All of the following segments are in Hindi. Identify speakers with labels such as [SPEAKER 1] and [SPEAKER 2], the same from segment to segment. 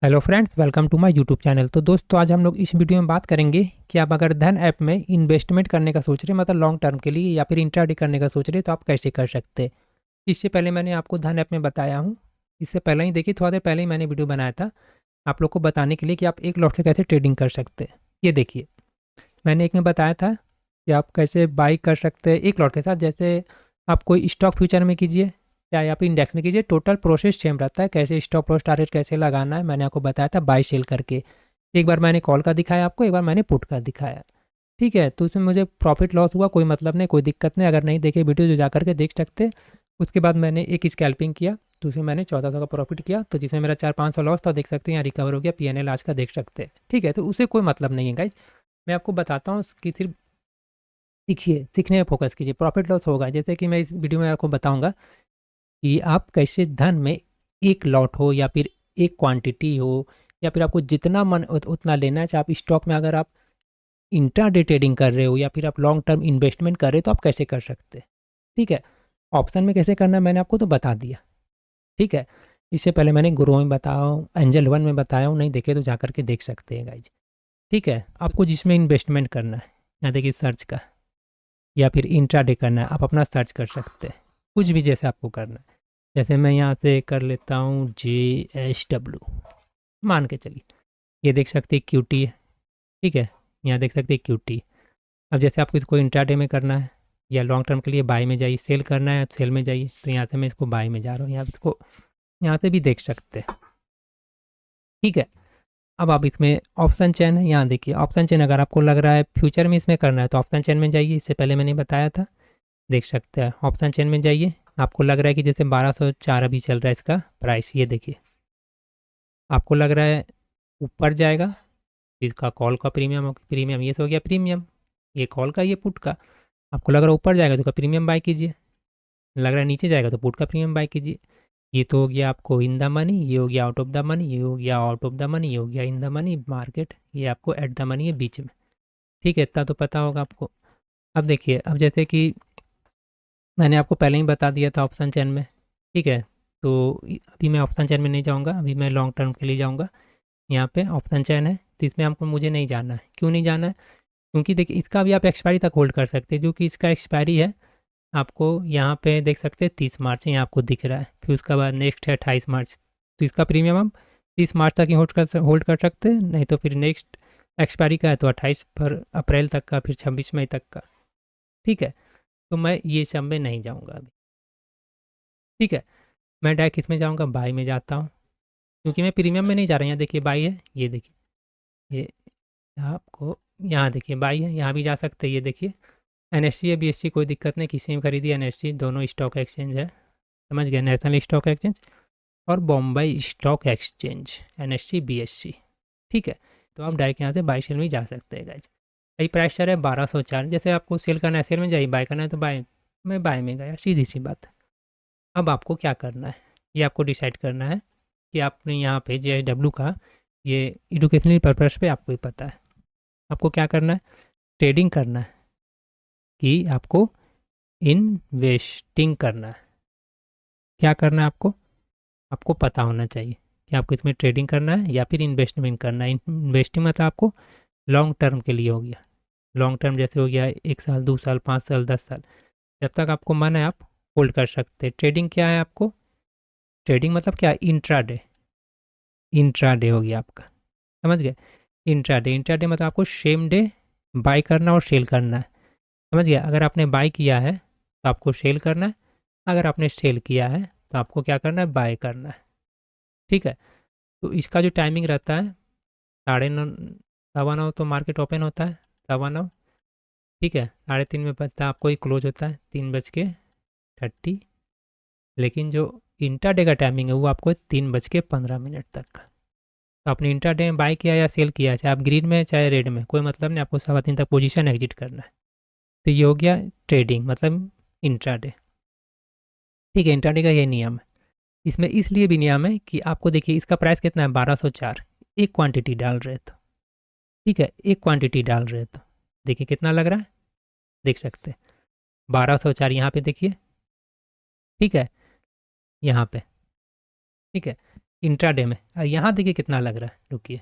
[SPEAKER 1] Hello friends, welcome to my YouTube channel. तो दोस्तों, आज हम लोग इस वीडियो में बात करेंगे कि आप अगर धन ऐप में इन्वेस्टमेंट करने का सोच रहे हैं, मतलब लॉन्ग टर्म के लिए या फिर इंट्राडे करने का सोच रहे हैं, तो आप कैसे कर सकते हैं। इससे पहले मैंने आपको धन ऐप में बताया हूँ। इससे पहले ही देखिए, थोड़ा देर पहले ही मैंने वीडियो बनाया था आप लोग को बताने के लिए कि आप एक लॉट से कैसे ट्रेडिंग कर सकते हैं। ये देखिए, मैंने एक में बताया था कि आप कैसे बाई कर सकते हैं एक लॉट के साथ। जैसे आप कोई स्टॉक फ्यूचर में कीजिए या फिर इंडेक्स में कीजिए, टोटल प्रोसेस सेम रहता है। कैसे स्टॉप लॉस टारगेट कैसे लगाना है मैंने आपको बताया था, बाई सेल करके। एक बार मैंने कॉल का दिखाया आपको, एक बार मैंने पुट का दिखाया। ठीक है, तो उसमें मुझे प्रॉफिट लॉस हुआ, कोई मतलब नहीं, कोई दिक्कत नहीं। अगर नहीं देखे वीडियो जो जा करके देख सकते। उसके बाद मैंने एक स्कैल्पिंग किया, तो उसमें मैंने 1400 का प्रॉफिट किया, तो जिसमें मेरा 400-500 लॉस था, देख सकते हैं यहाँ रिकवर हो गया। पीएनएल आज का देख सकते हैं। ठीक है, तो उसे कोई मतलब नहीं है गाइज। मैं आपको बताता हूँ कि सिर्फ सीखिए, सीखने में फोकस कीजिए। प्रॉफिट लॉस होगा, जैसे कि मैं इस वीडियो में आपको बताऊंगा कि आप कैसे धन में एक लॉट हो या फिर एक क्वांटिटी हो या फिर आपको जितना मन उतना लेना है। चाहे आप स्टॉक में अगर आप इंट्राडे ट्रेडिंग कर रहे हो या फिर आप लॉन्ग टर्म इन्वेस्टमेंट कर रहे हो, तो आप कैसे कर सकते हैं। ठीक है, ऑप्शन में कैसे करना है मैंने आपको तो बता दिया। ठीक है, इससे पहले मैंने ग्रो में बताया हूँ, एंजल वन में बताया हूँ, नहीं देखे तो जा करके देख सकते हैं गाइज। ठीक है, आपको जिसमें इन्वेस्टमेंट करना है, यहाँ देखिए सर्च का, या फिर इंट्राडे करना है, आप अपना सर्च कर सकते हैं। कुछ भी जैसे आपको करना है। जैसे मैं यहाँ से कर लेता हूँ JSW, मान के चलिए। ये देख सकते हैं क्यूटी है। ठीक है, यहाँ देख सकते हैं क्यूटी। अब जैसे आपको इसको इंट्राडे में करना है या लॉन्ग टर्म के लिए बाय में जाइए, सेल करना है सेल में जाइए। तो यहाँ से मैं इसको बाय में जा रहा हूँ, यहाँ इसको यहाँ से भी देख सकते हैं। ठीक है, अब आप इसमें ऑप्शन चेन है, यहाँ देखिए ऑप्शन चेन। अगर आपको लग रहा है फ्यूचर में इसमें करना है तो ऑप्शन चेन में जाइए। इससे पहले मैंने बताया था, देख सकते हैं। ऑप्शन चेन में जाइए, आपको लग रहा है कि जैसे 1204 अभी चल रहा है इसका प्राइस, ये देखिए। आपको लग रहा है ऊपर जाएगा, इसका कॉल का प्रीमियम, प्रीमियम ये हो गया प्रीमियम, ये कॉल का, ये पुट का। आपको लग रहा है ऊपर जाएगा तो का प्रीमियम बाय कीजिए, लग रहा है नीचे जाएगा तो पुट का प्रीमियम बाय कीजिए। ये तो हो गया आपको इन द मनी, ये हो गया आउट ऑफ द मनी, ये हो गया आउट ऑफ द मनी, ये हो गया इन द मनी मार्केट, ये आपको एट द मनी है बीच में। ठीक है, इतना तो पता होगा आपको। अब देखिए, अब जैसे कि मैंने आपको पहले ही बता दिया था ऑप्शन चेन में। ठीक है, तो अभी मैं ऑप्शन चेन में नहीं जाऊँगा, अभी मैं लॉन्ग टर्म के लिए जाऊँगा। यहाँ पे ऑप्शन चेन है, तो इसमें आपको मुझे नहीं जाना है। क्यों नहीं जाना है? क्योंकि देखिए इसका भी आप एक्सपायरी तक होल्ड कर सकते हैं, जो कि इसका एक्सपायरी है आपको यहाँ पे देख सकते हैं 30 मार्च है, यहाँ आपको दिख रहा है। फिर उसके बाद नेक्स्ट है 28 मार्च। तो इसका प्रीमियम हम 30 मार्च तक ही होल्ड कर सकते हैं, नहीं तो फिर नेक्स्ट एक्सपायरी का है तो 28 अप्रैल तक का, फिर 26 मई तक का। ठीक है, तो मैं ये सब में नहीं जाऊँगा अभी। ठीक है, मैं डायरेक्ट इसमें जाऊँगा, बाई में जाता हूँ। क्योंकि मैं प्रीमियम में नहीं जा रहा, यहाँ देखिए बाई है, ये देखिए, ये आपको यहाँ देखिए बाई है, यहाँ भी जा सकते हैं। ये देखिए NSE या BSE कोई दिक्कत नहीं, किसी में खरीदिए। NSE दोनों स्टॉक एक्सचेंज है, समझ गए, नेशनल स्टॉक एक्सचेंज और Bommai stock exchange, NSE BSE। ठीक है, तो आप डायरेक्ट यहाँ से बाई सेल में जा सकते हैं गाइज। भाई प्राइस चल रहा है 1204, जैसे आपको सेल करना है सेल में जाइए, बाय करना है तो बाय, मैं बाय में गया, सीधी सी बात। अब आपको क्या करना है, ये आपको डिसाइड करना है कि आपने यहाँ पे JSW का, ये एजुकेशनल पर्पज़ पे आपको ही पता है। आपको क्या करना है, ट्रेडिंग करना है कि आपको इन्वेस्टिंग करना है। क्या करना है आपको, आपको पता होना चाहिए कि आपको इसमें ट्रेडिंग करना है या फिर इन्वेस्टमेंट करना है। इन्वेस्टिंग मतलब आपको लॉन्ग टर्म के लिए हो गया। लॉन्ग टर्म जैसे हो गया 1 साल, 2 साल, 5 साल, 10 साल, जब तक आपको मन है आप होल्ड कर सकते हैं। ट्रेडिंग क्या है आपको, ट्रेडिंग मतलब क्या है, इंट्राडे। इंट्राडे हो गया आपका, समझ गए। इंट्राडे, इंट्राडे मतलब आपको सेम डे बाय करना और सेल करना है। समझ गया, अगर आपने बाय किया है तो आपको सेल करना है, अगर आपने सेल किया है तो आपको क्या करना है, बाय करना है। ठीक है, तो इसका जो टाइमिंग रहता है 9:30, 9:15 तो मार्केट ओपन होता है, 9:15। ठीक है, 3:30 में बजता है आपको ही क्लोज होता है, 3:30। लेकिन जो इंट्राडे का टाइमिंग है वो आपको 3:15 तक का। तो आपने इंट्राडे में बाय किया या सेल किया, चाहे आप ग्रीन में चाहे रेड में, कोई मतलब नहीं, आपको 3:15 तक पोजीशन एग्जिट करना है। तो ये हो गया ट्रेडिंग मतलब इंट्राडे। ठीक है, इंट्राडे का ये नियम है। इसमें इसलिए भी नियम है कि आपको देखिए इसका प्राइस कितना है, 1204। एक क्वांटिटी डाल रहे तो, ठीक है, एक क्वांटिटी डाल रहे तो देखिए कितना लग रहा है, देख सकते हैं 1204 यहाँ पे देखिए। ठीक है, यहाँ पे, ठीक है, इंट्राडे में। और यहाँ देखिए कितना लग रहा है, रुकिए,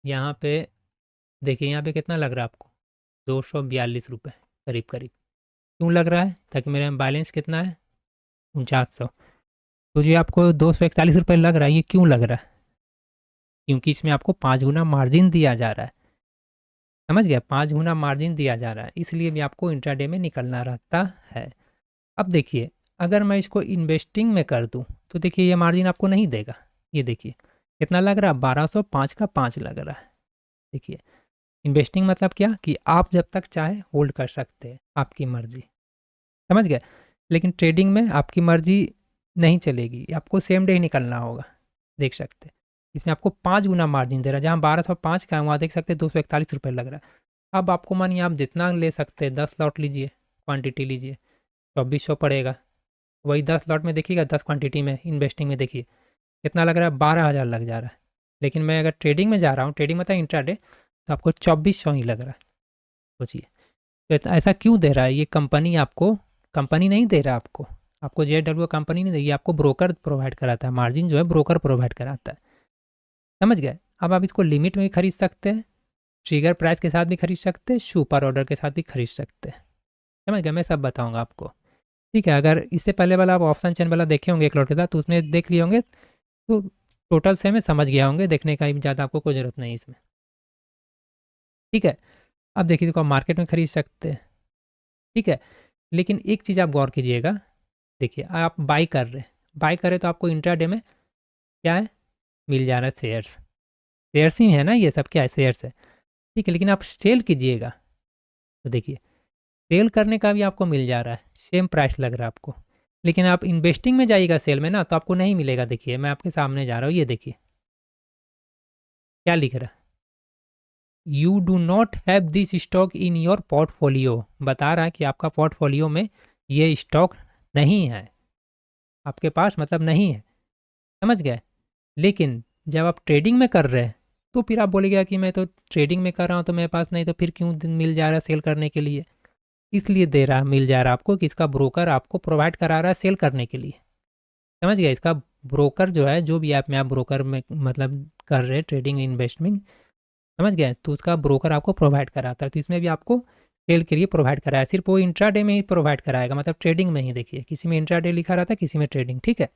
[SPEAKER 1] यहाँ पे देखिए, यहाँ पे कितना लग रहा है आपको, 242 रुपये करीब करीब। क्यों लग रहा है? ताकि मेरा बैलेंस कितना है, 4900। तो जो आपको 241 रुपये लग रहा है, ये क्यों लग रहा है? क्योंकि इसमें आपको 5 गुना मार्जिन दिया जा रहा है। समझ गया, 5 गुना मार्जिन दिया जा रहा है, इसलिए भी आपको इंट्राडे में निकलना रहता है। अब देखिए, अगर मैं इसको इन्वेस्टिंग में कर दूं तो देखिए ये मार्जिन आपको नहीं देगा। ये देखिए कितना लग रहा है, 1205 का 5 लग रहा है। देखिए, इन्वेस्टिंग मतलब क्या कि आप जब तक चाहे होल्ड कर सकते हैं, आपकी मर्जी। समझ गए। लेकिन ट्रेडिंग में आपकी मर्जी नहीं चलेगी, आपको सेम डे ही निकलना होगा। देख सकते हैं इसमें आपको 5 गुना मार्जिन दे रहा है, जहाँ 1205 का है वहाँ देख सकते हैं 241 रुपये लग रहा है। अब आपको मानिए आप जितना ले सकते हैं, 10 लॉट लीजिए, क्वांटिटी लीजिए, 2400 पड़ेगा। वही 10 लॉट में देखिएगा, 10 क्वांटिटी में इन्वेस्टिंग में देखिए कितना लग रहा है, 12,000 लग जा रहा है। लेकिन मैं अगर ट्रेडिंग में जा रहा हूँ, ट्रेडिंग मतलब इंट्राडे, तो आपको 2400 ही लग रहा है। सोचिए, तो ऐसा क्यों दे रहा है? ये कंपनी आपको, कंपनी नहीं दे रहा आपको, आपको JW कंपनी नहीं देगी, आपको ब्रोकर प्रोवाइड कराता है। मार्जिन जो है ब्रोकर प्रोवाइड कराता है। समझ गए। अब आप इसको लिमिट में भी खरीद सकते हैं, ट्रिगर प्राइस के साथ भी खरीद सकते हैं, सुपर ऑर्डर के साथ भी खरीद सकते हैं। समझ गए, मैं सब बताऊंगा आपको। ठीक है, अगर इससे पहले वाला आप ऑप्शन चैन वाला देखे होंगे एक लॉट के साथ, तो उसमें देख लिए होंगे, तो टोटल से में समझ गया होंगे, देखने का भी ज़्यादा आपको कोई ज़रूरत नहीं इसमें। ठीक है, अब देखिए, देखो आप मार्केट में खरीद सकते हैं। ठीक है, लेकिन एक चीज़ आप गौर कीजिएगा, देखिए आप बाई कर रहे हैं, बाई करें तो आपको इंट्राडे में क्या है, मिल जा रहा है शेयर्स। शेयर्स ही है ना, ये सब क्या है, शेयर्स है। ठीक है, लेकिन आप सेल कीजिएगा तो देखिए सेल करने का भी आपको मिल जा रहा है, सेम प्राइस लग रहा है आपको। लेकिन आप इन्वेस्टिंग में जाइएगा सेल में ना, तो आपको नहीं मिलेगा। देखिए मैं आपके सामने जा रहा हूँ, ये देखिए क्या लिख रहा है, you do not have this stock in your portfolio. बता रहा है कि आपका पोर्टफोलियो में ये स्टॉक नहीं है, आपके पास मतलब नहीं है। समझ गए। लेकिन जब आप ट्रेडिंग में कर रहे हैं, तो फिर आप बोलेगा कि मैं तो ट्रेडिंग में कर रहा हूँ तो मेरे पास नहीं, तो फिर क्यों मिल जा रहा है सेल करने के लिए? इसलिए दे रहा, मिल जा रहा है आपको कि इसका ब्रोकर आपको प्रोवाइड करा रहा है सेल करने के लिए। समझ गया, इसका ब्रोकर जो है, जो भी ऐप में आप ब्रोकर में मतलब कर रहे हैं ट्रेडिंग इन्वेस्टमेंट, समझ गए, तो उसका ब्रोकर आपको प्रोवाइड कराता है। तो इसमें भी आपको सेल के लिए प्रोवाइड कराया, सिर्फ वो इंट्राडे में ही प्रोवाइड कराएगा, मतलब ट्रेडिंग में ही। देखिए किसी में इंट्राडे लिखा रहता है, किसी में ट्रेडिंग। ठीक है,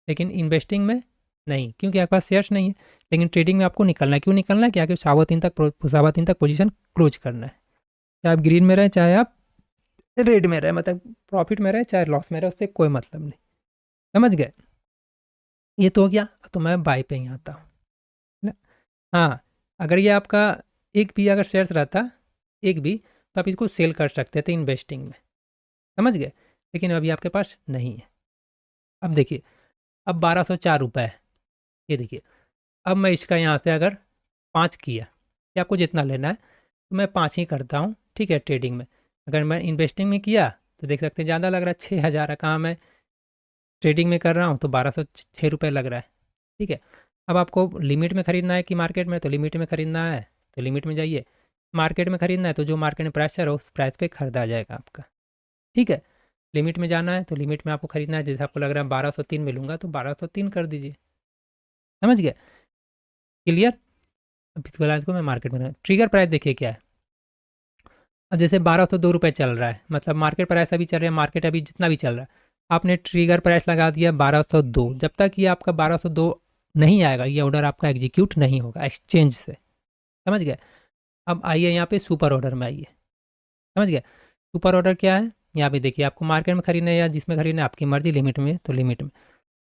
[SPEAKER 1] लेकिन इन्वेस्टिंग में नहीं, क्योंकि आपके पास शेयर्स नहीं है। लेकिन ट्रेडिंग में आपको निकलना है। क्यों निकलना है? क्या कि सावा 3 तक पोजीशन क्लोज करना है। चाहे आप ग्रीन में रहें, चाहे आप रेड में रहे, मतलब प्रॉफिट में रहे चाहे लॉस में रहे, उससे कोई मतलब नहीं। समझ गए। ये तो हो गया, तो मैं बाई पे ही आता हूँ ना। हाँ, अगर ये आपका एक भी अगर शेयर्स रहता, एक भी, तो आप इसको सेल कर सकते थे इन्वेस्टिंग में। समझ गए। लेकिन अभी आपके पास नहीं है। अब देखिए, अब 1204 रुपये है। ये देखिए, अब मैं इसका यहाँ से अगर 5 किया, या आपको जितना लेना है, तो मैं 5 ही करता हूँ। ठीक है, ट्रेडिंग में। अगर मैं इन्वेस्टिंग में किया तो देख सकते हैं ज़्यादा लग रहा है, 6,000 है। कहाँ मैं ट्रेडिंग में कर रहा हूँ तो 1206 रुपये लग रहा है। ठीक है, अब आपको लिमिट में ख़रीदना है कि मार्केट में, तो लिमिट में ख़रीदना है तो लिमिट में जाइए। मार्केट में ख़रीदना है तो जो मार्केट में प्राइस चल रहा है उस प्राइस पे ख़रीदा जाएगा आपका। ठीक है, लिमिट में जाना है तो लिमिट में आपको ख़रीदना है, जैसे आपको लग रहा है 1203 मिलूंगा तो 1203 कर दीजिए। समझ गए, क्लियर। अब इसके बाद को मैं मार्केट में ट्रिगर प्राइस देखिए क्या है। अब जैसे 1202 रुपये चल रहा है, मतलब मार्केट प्राइस अभी चल रहा है, मार्केट अभी जितना भी चल रहा है, आपने ट्रिगर प्राइस लगा दिया 1202। जब तक ये आपका 1202 नहीं आएगा, ये ऑर्डर आपका एग्जीक्यूट नहीं होगा एक्सचेंज से। समझ गए। अब आइए यहाँ पे सुपर ऑर्डर में आइए। समझ गए, सुपर ऑर्डर क्या है? यहाँ पे देखिए, आपको मार्केट में खरीदना है या जिसमें खरीदना है आपकी मर्जी, लिमिट में तो लिमिट में।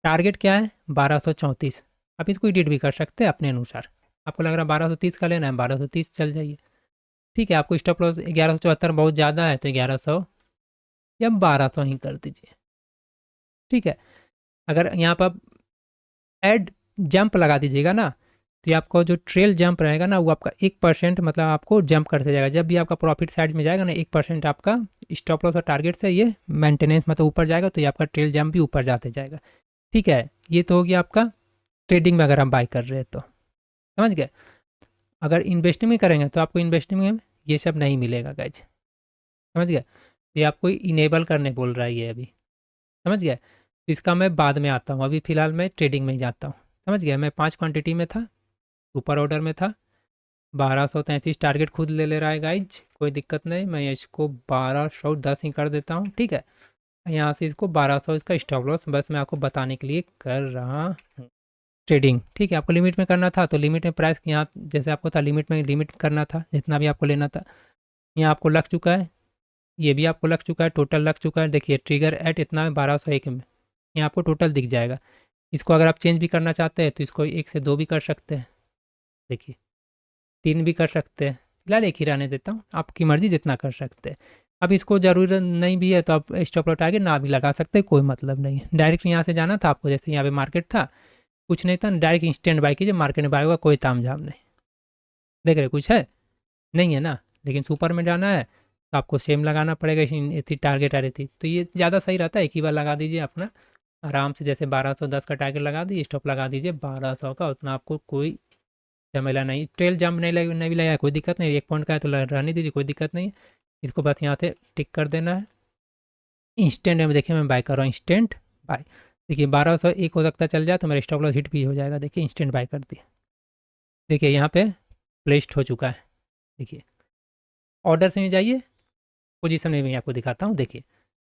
[SPEAKER 1] टारगेट क्या है? 1234। आप इसको एडिट भी कर सकते हैं अपने अनुसार। आपको लग रहा है 1230 का लेना है, 1230 चल जाइए। ठीक है, आपको स्टॉप लॉस 1174 बहुत ज़्यादा है तो 1100 या 1200 ही कर दीजिए। ठीक है, अगर यहाँ पर ऐड जंप लगा दीजिएगा ना, तो ये आपको जो ट्रेल जंप रहेगा ना, वो आपका 1% मतलब आपको जंप करते जाएगा। जब भी आपका प्रॉफिट साइड में जाएगा ना, 1% आपका स्टॉप लॉस और टारगेट से ये मेंटेनेंस मतलब ऊपर जाएगा, तो ये आपका ट्रेल जंप भी ऊपर जाते जाएगा। ठीक है, ये तो हो गया आपका ट्रेडिंग में अगर आप बाई कर रहे हैं तो। समझ गए। अगर इन्वेस्टिंग में करेंगे तो आपको इन्वेस्टिंग में ये सब नहीं मिलेगा गाइज। समझ गए, ये आपको इनेबल करने बोल रहा है ये अभी। समझ गए। इसका मैं बाद में आता हूँ, अभी फ़िलहाल मैं ट्रेडिंग में ही जाता हूँ। समझ गया? मैं 5 क्वांटिटी में था, सुपर ऑर्डर में था, 1233 टारगेट खुद ले ले रहा है गाइज, कोई दिक्कत नहीं। मैं इसको 1210 ही कर देता हूँ, ठीक है। यहाँ से इसको 1200 इसका स्टॉप लॉस, बस मैं आपको बताने के लिए कर रहा हूँ। ट्रेडिंग, ठीक है। आपको लिमिट में करना था तो लिमिट में प्राइस यहाँ जैसे आपको था लिमिट में लिमिट करना था, जितना भी आपको लेना था। यहाँ आपको लग चुका है, ये भी आपको लग चुका है, टोटल लग चुका है। देखिए ट्रिगर एट इतना में 1201 में यहाँ आपको टोटल दिख जाएगा। इसको अगर आप चेंज भी करना चाहते हैं तो इसको 1 से 2 भी कर सकते हैं, देखिए 3 भी कर सकते हैं। फिलहाल एक ही रहने देता हूँ, आपकी मर्ज़ी जितना कर सकते हैं। अब इसको ज़रूरत नहीं भी है तो आप स्टॉप लॉस टारगेट ना भी लगा सकते हैं, कोई मतलब नहीं है। डायरेक्ट यहाँ से जाना था आपको, जैसे यहाँ पे मार्केट था, कुछ नहीं था, डायरेक्ट इंस्टेंट बाई कीजिए, मार्केट में बाय होगा, कोई ताम झाम नहीं। देख रहे कुछ है नहीं है ना। लेकिन सुपर में जाना है तो आपको सेम लगाना पड़ेगा, इतनी टारगेट आ रही थी तो ये ज़्यादा सही रहता है। एक ही बार लगा दीजिए अपना आराम से, जैसे 1210 का टारगेट लगा दीजिए, स्टॉप लगा दीजिए 1200 का, उतना आपको कोई झमेला नहीं। ट्रेल जंप नहीं भी लगाया कोई दिक्कत नहीं, 1 पॉइंट का है तो रहने दीजिए, कोई दिक्कत नहीं है। इसको बस यहाँ से टिक कर देना है। इंस्टेंट में देखिए मैं बाय कर रहा हूँ, इंस्टेंट बाय। देखिए 1201 हो सकता है चल जाए तो मेरा स्टॉप लॉस हिट भी हो जाएगा। देखिए इंस्टेंट बाय कर दिया, देखिए यहाँ पे प्लेस्ड हो चुका है। देखिए ऑर्डर से ही जाइए, पोजीशन में भी आपको दिखाता हूँ। देखिए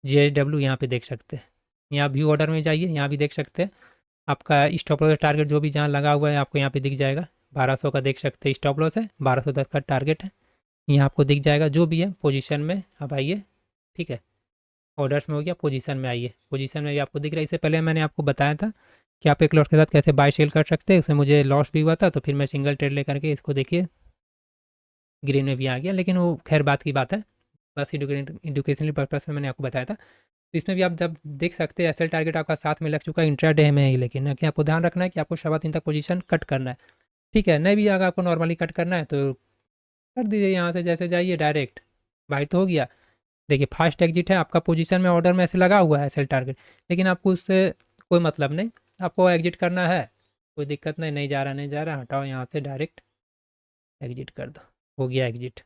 [SPEAKER 1] JW यहाँ पे देख सकते हैं, यहाँ व्यू ऑर्डर में जाइए, यहाँ भी देख सकते हैं आपका स्टॉप लॉस टारगेट जो भी जहाँ लगा हुआ है आपको यहाँ पे दिख जाएगा। 1200 का देख सकते हैं स्टॉप लॉस है, 1210 का टारगेट है, यहाँ आपको दिख जाएगा जो भी है पोजीशन में। अब आइए, ठीक है, ऑर्डर्स में हो गया, पोजीशन में आइए, पोजीशन में भी आपको दिख रहा है। इससे पहले मैंने आपको बताया था कि आप एक लॉट के साथ कैसे बाय सेल कर सकते हैं, उसमें मुझे लॉस भी हुआ था तो फिर मैं सिंगल ट्रेड लेकर के इसको देखिए ग्रीन में भी आ गया, लेकिन वो खैर बात की बात है, बस एडुकेशनल पर्पज़ में मैंने आपको बताया था। तो इसमें भी आप जब देख सकते हैं एसएल टारगेट आपका साथ में लग चुका है इंट्राडे में ही, लेकिन कि आपको ध्यान रखना है कि आपको सवा 3 तक पोजीशन कट करना है, ठीक है। नहीं भी अगर आपको नॉर्मली कट करना है तो कर दीजिए, यहाँ से जैसे जाइए डायरेक्ट बाई तो हो गया। देखिए फास्ट एग्जिट है आपका, पोजीशन में ऑर्डर में ऐसे लगा हुआ है एसएल टारगेट, लेकिन आपको उससे कोई मतलब नहीं, आपको एग्जिट करना है, कोई दिक्कत नहीं। नहीं जा रहा नहीं जा रहा, हटाओ यहाँ से, डायरेक्ट एग्जिट कर दो, हो गया एग्जिट,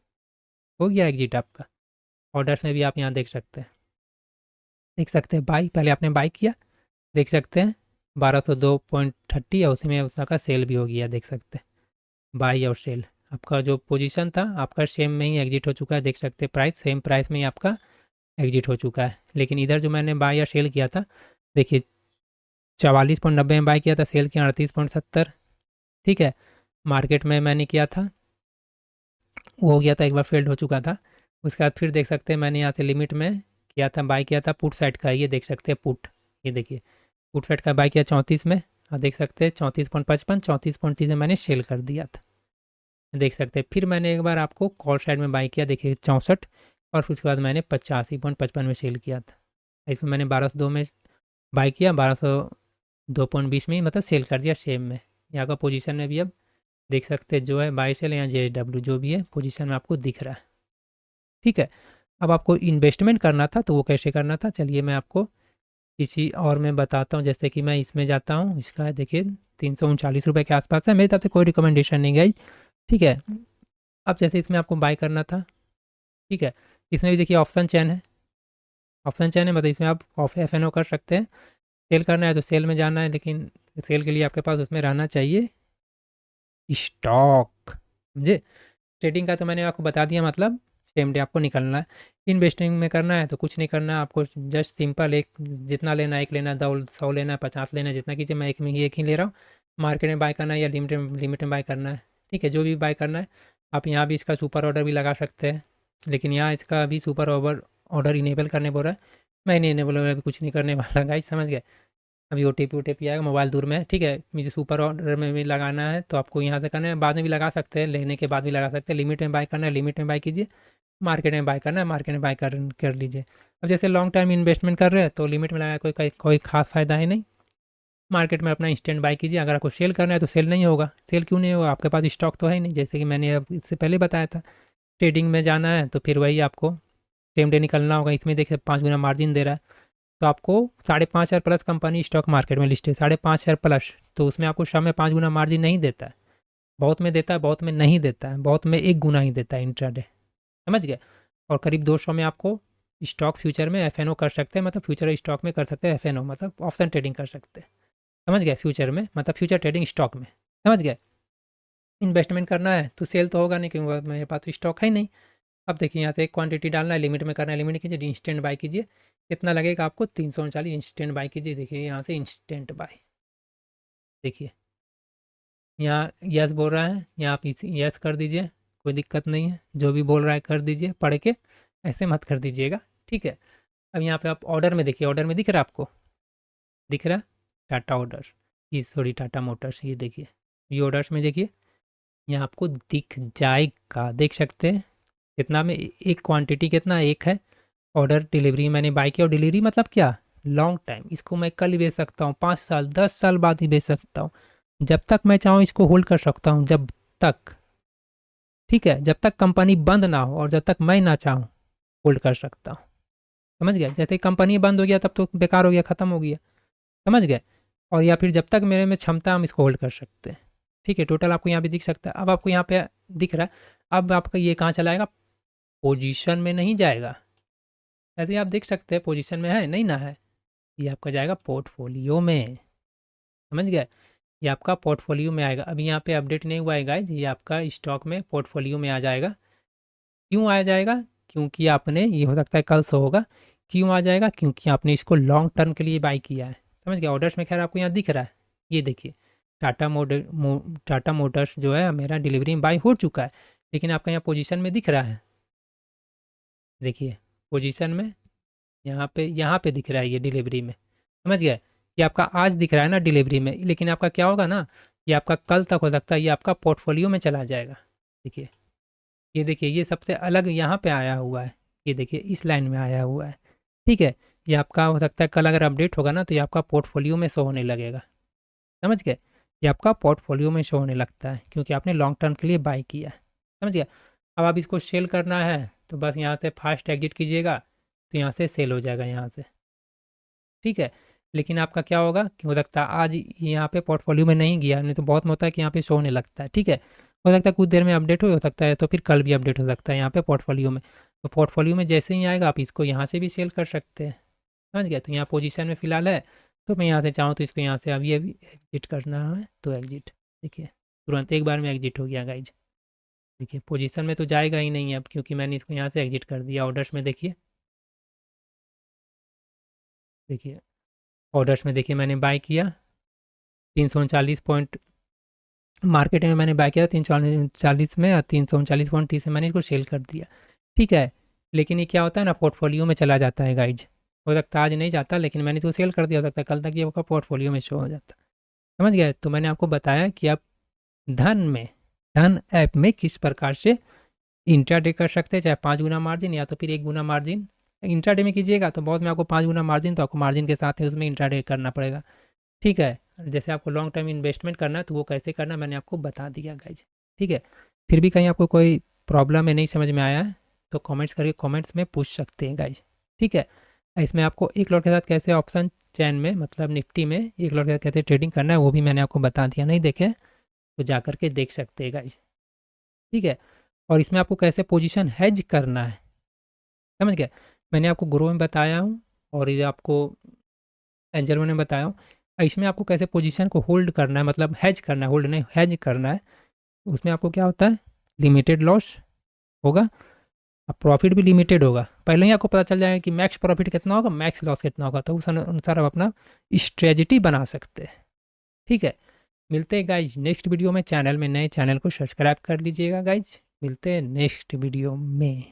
[SPEAKER 1] हो गया एग्जिट आपका। ऑर्डर्स में भी आप यहाँ देख सकते हैं बाई, पहले आपने बाई किया, देख सकते हैं 1202.30 है, उसी में उसका का सेल भी हो गया, देख सकते हैं बाई और सेल। आपका जो पोजीशन था आपका सेम में ही एग्जिट हो चुका है, देख सकते हैं प्राइस सेम प्राइस में ही आपका एग्जिट हो चुका है। लेकिन इधर जो मैंने बाई या सेल किया था, देखिए 44.90 में बाई किया था, सेल किया 38.70, ठीक है। मार्केट में मैंने किया था, वो हो गया था, एक बार फेल्ड हो चुका था। उसके बाद फिर देख सकते हैं मैंने यहाँ से लिमिट में किया था, बाई किया था पुट साइड का, ये देख सकते हैं पुट, ये देखिए पुट साइड का बाई किया 34 में, और देख सकते हैं 34.55, 34.30 में मैंने सेल कर दिया था, देख सकते हैं। फिर मैंने एक बार आपको कॉल साइड में बाई किया, देखिए 64, और उसके बाद मैंने 85.55 में सेल किया था। इसमें मैंने 1202 में बाई किया, 1202.20 में ही मतलब सेल कर दिया सेम में। यहाँ का पोजीशन में भी अब देख सकते हैं जो है बाई सेल या JW जो भी है पोजीशन में आपको दिख रहा है, ठीक है। अब आपको इन्वेस्टमेंट करना था तो वो कैसे करना था, चलिए मैं आपको किसी और में बताता हूँ। जैसे कि मैं इसमें जाता हूँ, इसका देखिए 339 रुपये के आसपास है, मेरी तरफ से कोई रिकमेंडेशन नहीं गई, ठीक है। अब जैसे इसमें आपको बाय करना था, ठीक है, इसमें भी देखिए ऑप्शन चेन है, ऑप्शन चेन है मतलब इसमें आप ऑफ FNO कर सकते हैं। सेल करना है तो सेल में जाना है, लेकिन सेल के लिए आपके पास उसमें रहना चाहिए स्टॉक, समझे। ट्रेडिंग का तो मैंने आपको बता दिया, मतलब सेम डे आपको निकलना है। इन्वेस्टिंग में करना है तो कुछ नहीं करना है आपको, जस्ट सिंपल एक जितना लेना है, एक लेना है, 100 लेना है, 50 लेना है, जितना कीजिए। मैं एक ही ले रहा हूँ। मार्केट में बाय करना है या लिमिट में बाय करना है, ठीक है, जो भी बाय करना है। आप यहाँ भी इसका सुपर ऑर्डर भी लगा सकते हैं, लेकिन यहाँ इसका अभी सुपर ऑर्डर इनेबल करने बोल रहा है, मैं नहीं इनेबल अभी कुछ नहीं करने वाला गाइस, समझ गए। अभी OTP आएगा, मोबाइल दूर में है, ठीक है। मुझे सुपर ऑर्डर में भी लगाना है तो आपको यहाँ से करना है, बाद में भी लगा सकते हैं, लेने के बाद भी लगा सकते हैं। लिमिट में बाय करना है, लिमिट में बाय कीजिए, मार्केट में बाय करना है, मार्केट में बाय कर लीजिए। अब जैसे लॉन्ग टर्म इन्वेस्टमेंट कर रहे हैं तो लिमिट में लगाया कोई खास फ़ायदा है नहीं। मार्केट में अपना इंस्टेंट बाय कीजिए। अगर आपको सेल करना है तो सेल नहीं होगा, सेल क्यों नहीं होगा, आपके पास स्टॉक तो है ही नहीं, जैसे कि मैंने अब इससे पहले बताया था। ट्रेडिंग में जाना है तो फिर वही आपको सेम डे निकलना होगा। इसमें देखिए 5 गुना मार्जिन दे रहा है, तो आपको 5,500 प्लस कंपनी स्टॉक मार्केट में लिस्ट है, 5,500 प्लस, तो उसमें आपको शाम में 5 गुना मार्जिन नहीं देता है, बहुत में देता है, बहुत में नहीं देता है, बहुत में 1 गुना ही देता है इंट्राडे, समझ गए। और करीब 200 में आपको स्टॉक फ्यूचर में FNO कर सकते हैं, मतलब फ्यूचर स्टॉक में कर सकते हैं FNO, मतलब ऑप्शन ट्रेडिंग कर सकते हैं। समझ गए? फ्यूचर में मतलब फ्यूचर ट्रेडिंग स्टॉक में। समझ गए? इन्वेस्टमेंट करना है तो सेल तो होगा नहीं क्योंकि मेरे पास तो स्टॉक है ही नहीं। अब देखिए यहाँ से एक क्वांटिटी डालना है, लिमिट में करना है, लिमिट कीजिए, इंस्टेंट बाय कीजिए। कितना लगेगा आपको? 339। इंस्टेंट बाय कीजिए। देखिए यहाँ से इंस्टेंट बाय, देखिए यहाँ यस बोल रहा है, यहाँ आप इसी यस कर दीजिए, कोई दिक्कत नहीं है, जो भी बोल रहा है कर दीजिए पढ़ के, ऐसे मत कर दीजिएगा, ठीक है। अब यहाँ पे आप ऑर्डर में देखिए, ऑर्डर में दिख रहा है आपको? दिख रहा है टाटा ऑर्डर, ये सॉरी टाटा मोटर्स, ये देखिए, ये ऑर्डर्स में देखिए, यहाँ आपको दिख जाएगा, देख सकते हैं कितना में एक क्वांटिटी कितना एक है। ऑर्डर डिलीवरी मैंने बाय किया, और डिलीवरी मतलब क्या? लॉन्ग टाइम, इसको मैं कल ही बेच सकता हूँ, 5 साल 10 साल बाद ही बेच सकता हूँ, जब तक मैं चाहूँ इसको होल्ड कर सकता हूँ, जब तक, ठीक है, जब तक कंपनी बंद ना हो और जब तक मैं ना चाहूँ होल्ड कर सकता हूँ। समझ गए? जैसे कंपनी बंद हो गया तब तो बेकार हो गया, ख़त्म हो गया। समझ गए? और या फिर जब तक मेरे में क्षमता, हम इसको होल्ड कर सकते हैं, ठीक है। टोटल आपको यहाँ पे दिख सकता है। अब आपको यहाँ पे दिख रहा है, अब आपका ये कहाँ चलाएगा? पोजीशन में नहीं जाएगा, ऐसे ही आप देख सकते हैं, पोजीशन में है नहीं ना है, ये आपका जाएगा पोर्टफोलियो में। समझ गए? ये आपका पोर्टफोलियो में आएगा। अभी यहाँ पे अपडेट नहीं हुआ है गाइज, ये आपका स्टॉक में पोर्टफोलियो में आ जाएगा। क्यों आ जाएगा? क्योंकि आपने, ये हो सकता है कल से होगा, क्यों आ जाएगा? क्योंकि आपने इसको लॉन्ग टर्म के लिए बाई किया है। समझ गया? ऑर्डर्स में खैर आपको यहाँ दिख रहा है, ये देखिए टाटा मोटर्स जो है मेरा डिलीवरी में बाई हो चुका है, लेकिन आपका यहाँ पोजीशन में दिख रहा है, देखिए पोजीशन में यहाँ पे दिख रहा है ये डिलीवरी में। समझ गए? ये आपका आज दिख रहा है ना डिलीवरी में, लेकिन आपका क्या होगा ना, ये आपका कल तक हो सकता है, ये आपका पोर्टफोलियो में चला जाएगा। देखिए, ये देखिए, ये सबसे अलग यहाँ पे आया हुआ है, ये देखिए इस लाइन में आया हुआ है, ठीक है। ये आपका हो सकता है कल अगर अपडेट होगा ना तो ये आपका पोर्टफोलियो में शो होने लगेगा। समझ गए? ये आपका पोर्टफोलियो में शो होने लगता है क्योंकि आपने लॉन्ग टर्म के लिए बाय किया है। समझ गया? अब आप इसको सेल करना है तो बस यहाँ से फास्ट एग्जिट कीजिएगा, तो यहाँ से सेल हो जाएगा यहाँ से, ठीक है। लेकिन आपका क्या होगा कि हो सकता है आज यहाँ पे पोर्टफोलियो में नहीं गया, नहीं तो बहुत में होता है कि यहाँ पे शो होने लगता है, ठीक है। हो सकता है कुछ देर में अपडेट हो सकता है, तो फिर कल भी अपडेट हो सकता है यहाँ पे पोर्टफोलियो में। तो पोर्टफोलियो में जैसे ही आएगा आप इसको यहाँ से भी सेल कर सकते हैं। समझ गया? तो यहाँ पोजीशन में फ़िलहाल है, तो मैं यहाँ से चाहूँ तो इसको यहाँ से अभी एग्जिट करना है तो एग्जिट, देखिए तुरंत एक बार में एग्जिट हो गया गाइज। देखिए पोजीशन में तो जाएगा ही नहीं अब, क्योंकि मैंने इसको यहाँ से एग्जिट कर दिया। ऑर्डर्स में देखिए, देखिए ऑर्डर्स में देखिए, मैंने बाय किया 339 पॉइंट मार्केट में मैंने बाय किया 340 में, और 339.30 में मैंने इसको सेल कर दिया, ठीक है। लेकिन ये क्या होता है ना, पोर्टफोलियो में चला जाता है गाइज। हो सकता है आज नहीं जाता, लेकिन मैंने इसको सेल कर दिया, हो सकता है कल तक ये आपका पोर्टफोलियो में शो हो जाता। समझ गए? तो मैंने आपको बताया कि आप धन ऐप में किस प्रकार से इंट्राडे कर सकते हैं, चाहे 5 गुना मार्जिन या तो फिर 1 गुना मार्जिन। इंट्राडे में कीजिएगा तो बहुत में आपको 5 गुना मार्जिन, तो आपको मार्जिन के साथ ही उसमें इंट्राडे करना पड़ेगा, ठीक है। जैसे आपको लॉन्ग टर्म इन्वेस्टमेंट करना है तो वो कैसे करना है मैंने आपको बता दिया गाइज, ठीक है। फिर भी कहीं आपको कोई प्रॉब्लम है, नहीं समझ में आया है, तो कमेंट्स करके कमेंट्स में पूछ सकते हैं गाइज, ठीक है। इसमें आपको एक लॉट के साथ कैसे ऑप्शन चैन में, मतलब निफ्टी में एक लॉट के साथ कैसे ट्रेडिंग करना है वो भी मैंने आपको बता दिया, नहीं देखे तो जा करके देख सकते हैं गाइज, ठीक है। और इसमें आपको कैसे पोजीशन हेज करना है, समझ गए? मैंने आपको ग्रो में बताया हूँ, और ये आपको एंजल में बताया हूँ। इसमें आपको कैसे पोजीशन को होल्ड करना है, मतलब हेज करना है, होल्ड नहीं हेज करना है। उसमें आपको क्या होता है, लिमिटेड लॉस होगा, अब प्रॉफिट भी लिमिटेड होगा। पहले ही आपको पता चल जाएगा कि मैक्स प्रॉफिट कितना होगा, मैक्स लॉस कितना होगा, तो उस अनुसार आप अपना स्ट्रेटजी बना सकते हैं, ठीक है। मिलते हैं गाइज नेक्स्ट वीडियो में। चैनल में नए, चैनल को सब्सक्राइब कर लीजिएगा गाइज। मिलते हैं नेक्स्ट वीडियो में।